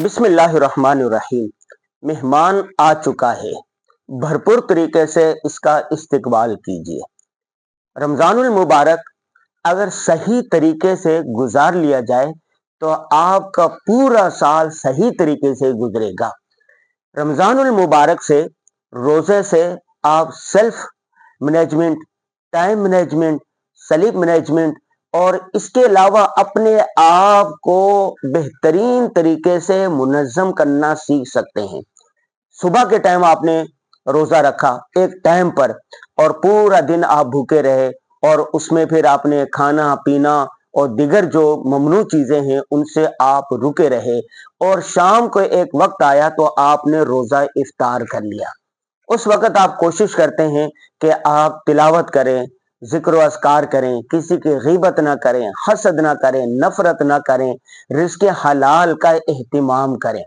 بسم اللہ الرحمن الرحیم۔ مہمان آ چکا ہے، بھرپور طریقے سے اس کا استقبال کیجیے۔ رمضان المبارک اگر صحیح طریقے سے گزار لیا جائے تو آپ کا پورا سال صحیح طریقے سے گزرے گا۔ رمضان المبارک سے، روزے سے آپ self management, time management, slip management اور اس کے علاوہ اپنے آپ کو بہترین طریقے سے منظم کرنا سیکھ سکتے ہیں۔ صبح کے ٹائم آپ نے روزہ رکھا ایک ٹائم پر اور پورا دن آپ بھوکے رہے، اور اس میں پھر آپ نے کھانا پینا اور دیگر جو ممنوع چیزیں ہیں ان سے آپ رکے رہے، اور شام کو ایک وقت آیا تو آپ نے روزہ افطار کر لیا۔ اس وقت آپ کوشش کرتے ہیں کہ آپ تلاوت کریں، ذکر و اذکار کریں، کسی کی غیبت نہ کریں، حسد نہ کریں، نفرت نہ کریں، رزق حلال کا اہتمام کریں۔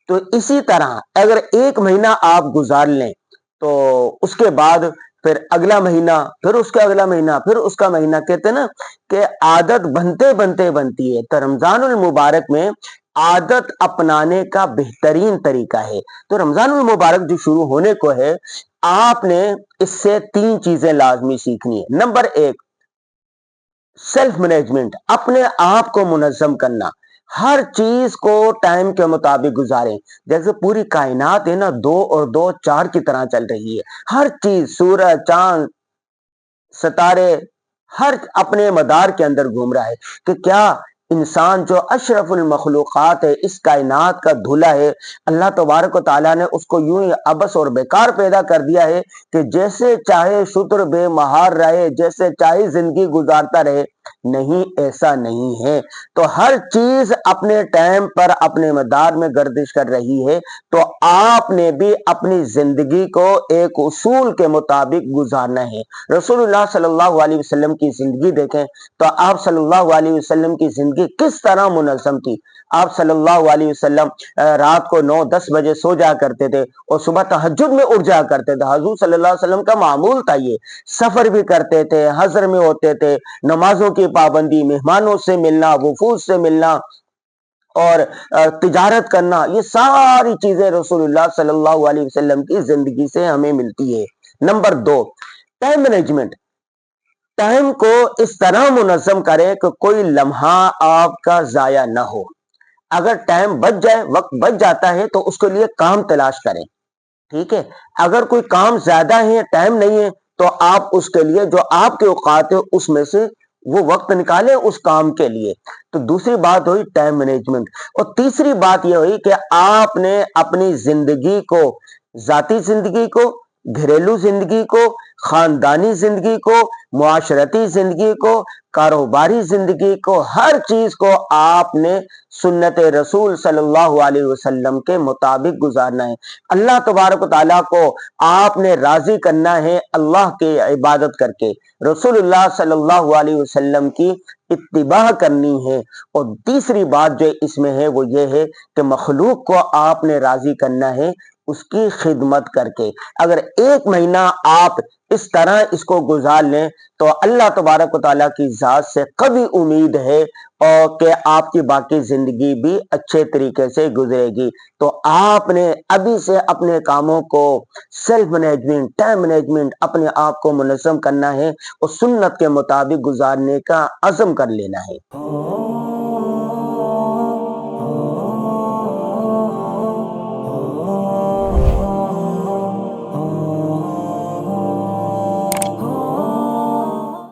تو اسی طرح اگر ایک مہینہ آپ گزار لیں تو اس کے بعد پھر اگلا مہینہ، پھر اس کا اگلا مہینہ، پھر اس کا مہینہ، کہتے ہیں نا کہ عادت بنتے بنتے بنتی ہے۔ تو رمضان المبارک میں عادت اپنانے کا بہترین طریقہ ہے۔ تو رمضان المبارک جو شروع ہونے کو ہے، آپ نے اس سے 3 چیزیں لازمی سیکھنی ہے۔ نمبر 1، سیلف مینجمنٹ، اپنے آپ کو منظم کرنا۔ ہر چیز کو ٹائم کے مطابق گزاریں۔ جیسے پوری کائنات ہے نا، 2 اور 2 4 کی طرح چل رہی ہے۔ ہر چیز، سورج، چاند، ستارے، ہر اپنے مدار کے اندر گھوم رہا ہے۔ کہ کیا انسان جو اشرف المخلوقات ہے، اس کائنات کا دھلا ہے، اللہ تبارک و تعالیٰ نے اس کو یوں ہی عبث اور بیکار پیدا کر دیا ہے کہ جیسے چاہے شتر بے مہار رہے، جیسے چاہے زندگی گزارتا رہے؟ نہیں، ایسا نہیں ہے۔ تو ہر چیز اپنے ٹائم پر اپنے مدار میں گردش کر رہی ہے۔ تو آپ نے بھی اپنی زندگی کو ایک اصول کے مطابق گزارنا ہے۔ رسول اللہ صلی اللہ علیہ وسلم کی زندگی دیکھیں تو آپ صلی اللہ علیہ وسلم کی زندگی کس طرح منظم تھی۔ آپ صلی اللہ علیہ وسلم رات کو 9-10 بجے سو جا کرتے تھے اور صبح تہجد میں اٹھ جا کرتے تھے۔ حضور صلی اللہ علیہ وسلم کا معمول تھا یہ۔ سفر بھی کرتے تھے، حضر میں ہوتے تھے، نمازوں کی پابندی، مہمانوں سے ملنا، وفود سے ملنا اور تجارت کرنا، یہ ساری چیزیں رسول اللہ صلی اللہ علیہ وسلم کی زندگی سے ہمیں ملتی ہے۔ Number 2، time management. ٹائم کو اس طرح منظم کریں کہ کوئی لمحہ آپ کا ضائع نہ ہو۔ اگر ٹائم بچ جائے، وقت بچ جاتا ہے تو اس کے لیے کام تلاش کریں، ٹھیک ہے۔ اگر کوئی کام زیادہ ہے، ٹائم نہیں ہے، تو آپ اس کے لیے جو آپ کے اوقات ہے اس میں سے وہ وقت نکالیں اس کام کے لیے۔ تو دوسری بات ہوئی ٹائم مینجمنٹ۔ اور تیسری بات یہ ہوئی کہ آپ نے اپنی زندگی کو، ذاتی زندگی کو، گھریلو زندگی کو، خاندانی زندگی کو، معاشرتی زندگی کو، کاروباری زندگی کو، ہر چیز کو آپ نے سنت رسول صلی اللہ علیہ وسلم کے مطابق گزارنا ہے۔ اللہ تبارک و تعالیٰ کو آپ نے راضی کرنا ہے اللہ کی عبادت کر کے، رسول اللہ صلی اللہ علیہ وسلم کی اتباع کرنی ہے۔ اور تیسری بات جو اس میں ہے وہ یہ ہے کہ مخلوق کو آپ نے راضی کرنا ہے اس کی خدمت کر کے۔ اگر ایک مہینہ آپ اس طرح اس کو گزار لیں تو اللہ تبارک و تعالیٰ کی ذات سے کبھی امید ہے اور کہ آپ کی باقی زندگی بھی اچھے طریقے سے گزرے گی۔ تو آپ نے ابھی سے اپنے کاموں کو سیلف مینجمنٹ، ٹائم مینجمنٹ، اپنے آپ کو منظم کرنا ہے اور سنت کے مطابق گزارنے کا عزم کر لینا ہے۔